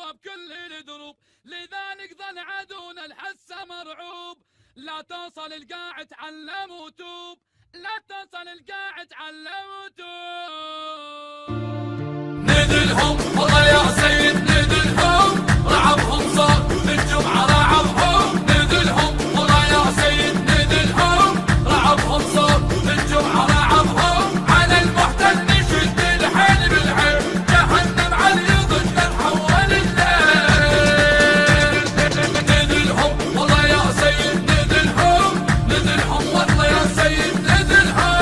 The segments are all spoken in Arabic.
ابواب كل الدروب، لذلك ظل عدونا الحسه مرعوب. لا توصل القاع تعلم وتوب، لا توصل القاع تعلم وتوب. نذلهم والله يا سيد نذلهم، رعبهم صار للجمعه رعبهم. نذلهم والله يا سيد نذلهم، رعبهم صار للجمعه رعبهم. على المحتل نشد الحيل بالعين، جهنم علي ضد تحول الليل. نذلهم والله يا سيد نذلهم، نذلهم والله يا سيد نذلهم.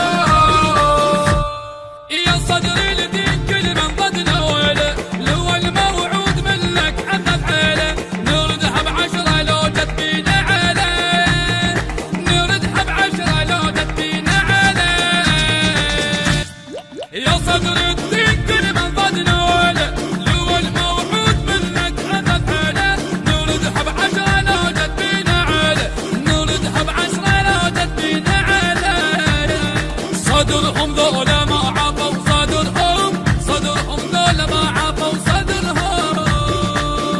يا صدري لدين كل من ضدنا ويله، لو الموعود منك اخذ حيله. نردها ب10 لو جت بينا عليه، نردها ب10 لو جت بينا عليه. يا صدري الدين كل من ضدنا ويله، لو الموعود منك اخذ حيله. نردها ب10 لو جت بينا عليه، نردها ب10 لو جت بينا عليه. صدرهم ذولا ما عطوا صدرهم، صدرهم ذولا ما عطوا صدرهم.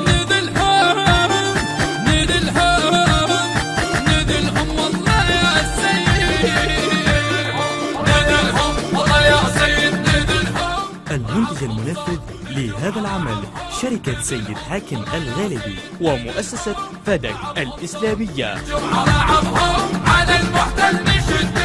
نذلهم نذلهم نذلهم والله يا سيد، نذلهم والله يا سيد نذلهم. المنتج المنفذ لهذا العمل شركة سيد حاكم الغالبي ومؤسسة فدك الإسلامية. جمعة رعبهم على المحتل نشد